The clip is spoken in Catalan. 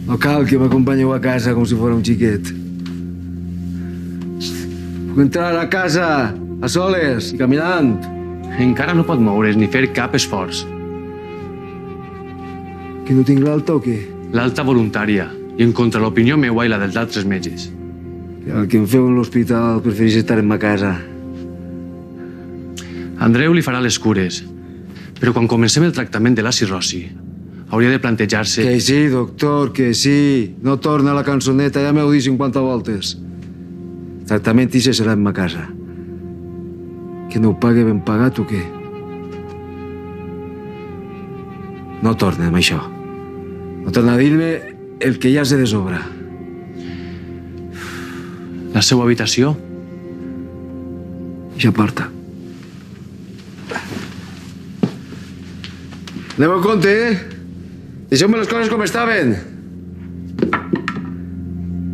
No cal que m'acompanyeu a casa com si fos un xiquet. Puc entrar a casa a soles i caminant. Encara no pot moure's ni fer cap esforç. Que no tinc l'alta o què? L'alta voluntària, i en contra l'opinió meua i la dels altres metges. El que em feu en l'hospital preferís estar en ma casa. Andreu li farà les cures, però quan comencem el tractament de la cirrosi, hauria de plantejar-se... Que sí, doctor, que sí. No torna a la cançoneta, ja m'heu dit 50 voltes. El tractament ixe serà en ma casa. Que no ho pague ben pagat o què? No torna amb això. No torna a dir-me el que ja sé de sobra. La seva habitació? Ixa porta. Aneu en compte, eh? Deixeu-me les coses com estaven.